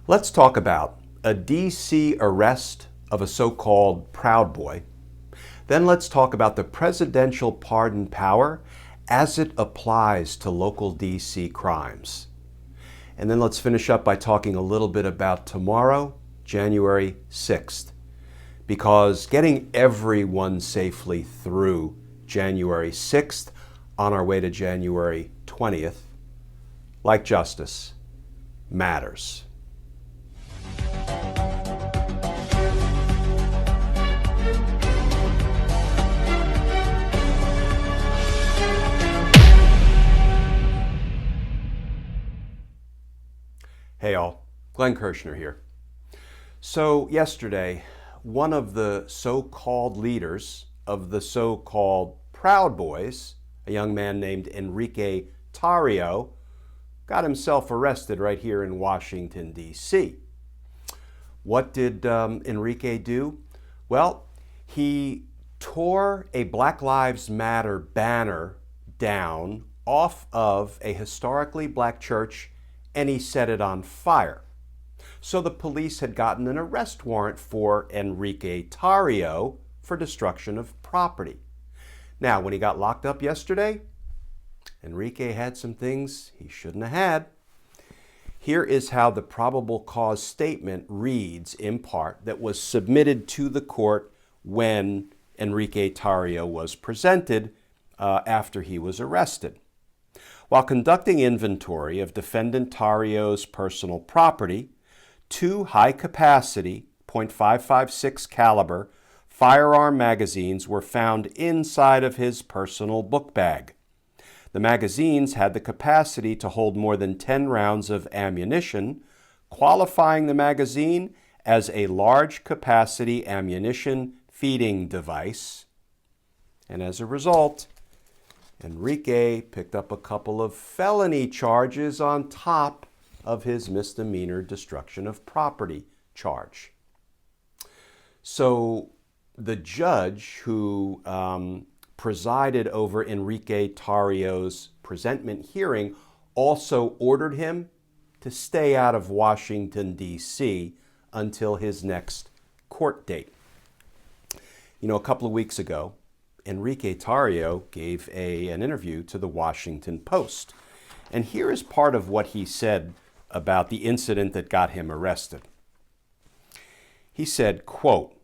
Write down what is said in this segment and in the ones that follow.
Let's talk about a DC arrest of a so-called Proud Boy. Then let's talk about the presidential pardon power as it applies to local DC crimes. And then let's finish up by talking a little bit about tomorrow, January 6th, because getting everyone safely through January 6th on our way to January 20th, like justice, matters. Hey all, Glenn Kirshner here. So yesterday, one of the so-called leaders of the so-called Proud Boys, a young man named Enrique Tarrio, got himself arrested right here in Washington, D.C. What did Enrique do? Well, he tore a Black Lives Matter banner down off of a historically black church and he set it on fire. So the police had gotten an arrest warrant for Enrique Tarrio for destruction of property. Now, when he got locked up yesterday, Enrique had some things he shouldn't have had. Here is how the probable cause statement reads in part that was submitted to the court when Enrique Tarrio was presented after he was arrested. While conducting inventory of defendant Tarrio's personal property, 2 high-capacity .556 caliber firearm magazines were found inside of his personal book bag. The magazines had the capacity to hold more than 10 rounds of ammunition, qualifying the magazine as a large-capacity ammunition feeding device. And as a result, Enrique picked up a couple of felony charges on top of his misdemeanor destruction of property charge. So the judge who presided over Enrique Tarrio's presentment hearing also ordered him to stay out of Washington, D.C. until his next court date. You know, a couple of weeks ago, Enrique Tarrio gave an interview to the Washington Post. And here is part of what he said about the incident that got him arrested. He said, quote,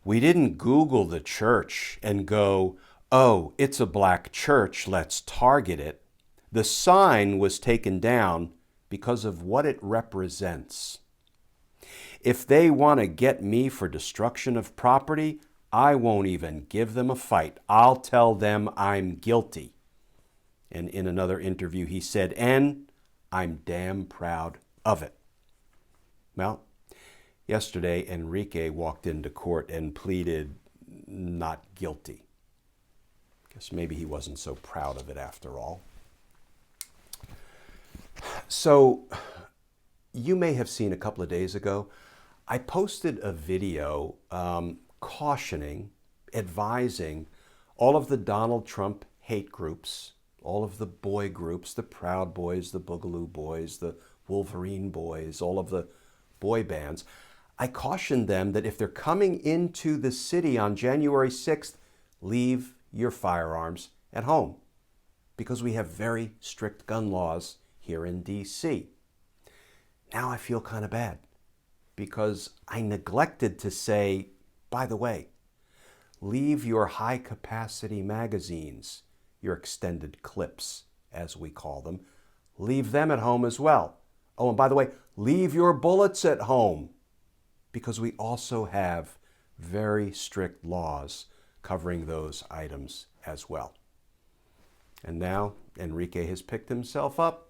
"We didn't Google the church and go, oh, it's a black church, let's target it. The sign was taken down because of what it represents. If they want to get me for destruction of property, I won't even give them a fight. I'll tell them I'm guilty." And in another interview, he said, "And I'm damn proud of it." Well, yesterday, Enrique walked into court and pleaded not guilty. Guess maybe he wasn't so proud of it after all. So you may have seen a couple of days ago, I posted a video cautioning, advising all of the Donald Trump hate groups, all of the boy groups, the Proud Boys, the Boogaloo Boys, the Wolverine Boys, all of the boy bands. I cautioned them that if they're coming into the city on January 6th, leave your firearms at home because we have very strict gun laws here in D.C. Now I feel kind of bad because I neglected to say, by the way, leave your high-capacity magazines, your extended clips, as we call them, leave them at home as well. Oh, and by the way, leave your bullets at home because we also have very strict laws covering those items as well. And now Enrique has picked himself up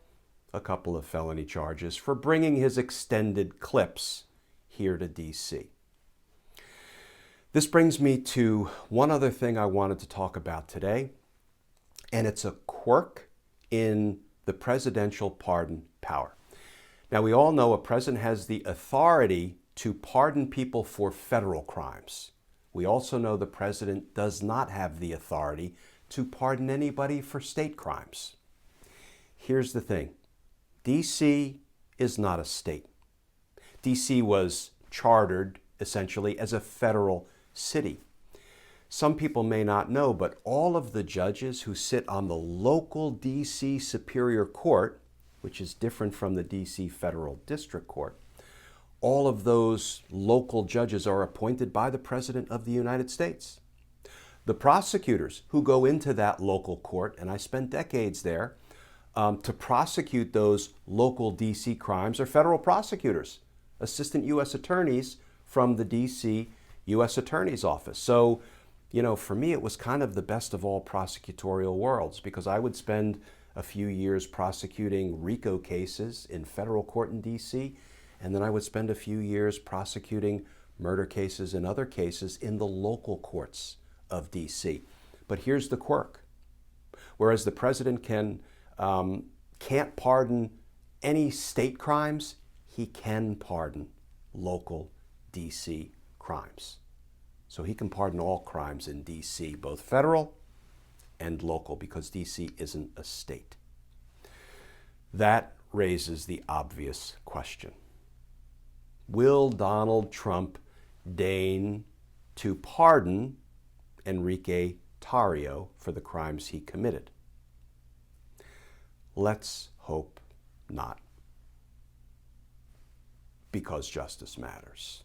a couple of felony charges for bringing his extended clips here to D.C. This brings me to one other thing I wanted to talk about today, and it's a quirk in the presidential pardon power. Now, we all know a president has the authority to pardon people for federal crimes. We also know the president does not have the authority to pardon anybody for state crimes. Here's the thing. D.C. is not a state. D.C. was chartered essentially as a federal city. Some people may not know, but all of the judges who sit on the local D.C. Superior Court, which is different from the D.C. Federal District Court, all of those local judges are appointed by the President of the United States. The prosecutors who go into that local court, and I spent decades there, to prosecute those local D.C. crimes are federal prosecutors, assistant U.S. attorneys from the D.C. U.S. Attorney's Office. So, for me, it was kind of the best of all prosecutorial worlds, because I would spend a few years prosecuting RICO cases in federal court in D.C., and then I would spend a few years prosecuting murder cases and other cases in the local courts of D.C. But here's the quirk. Whereas the president can't pardon any state crimes, he can pardon local D.C. crimes. So he can pardon all crimes in D.C., both federal and local, because D.C. isn't a state. That raises the obvious question. Will Donald Trump deign to pardon Enrique Tarrio for the crimes he committed? Let's hope not, because justice matters.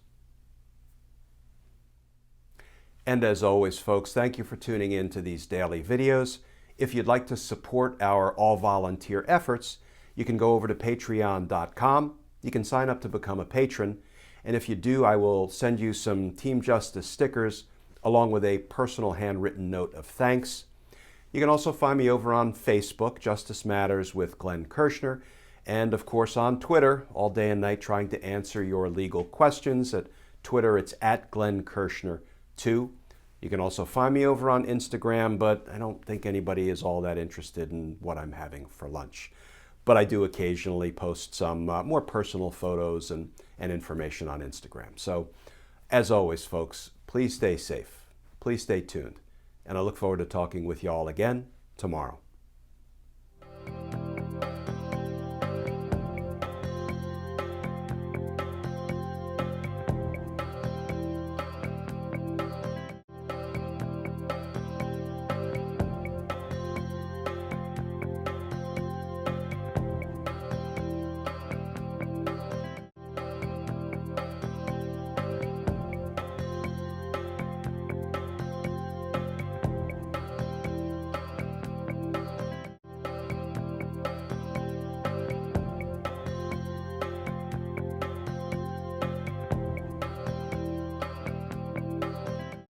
And as always, folks, thank you for tuning in to these daily videos. If you'd like to support our all-volunteer efforts, you can go over to patreon.com. You can sign up to become a patron. And if you do, I will send you some Team Justice stickers along with a personal handwritten note of thanks. You can also find me over on Facebook, Justice Matters with Glenn Kirshner, and of course on Twitter, all day and night trying to answer your legal questions. At Twitter, it's at Glenn Kirshner 2. You can also find me over on Instagram, but I don't think anybody is all that interested in what I'm having for lunch. But I do occasionally post some more personal photos and information on Instagram. So, as always, folks, please stay safe. Please stay tuned. And I look forward to talking with y'all again tomorrow.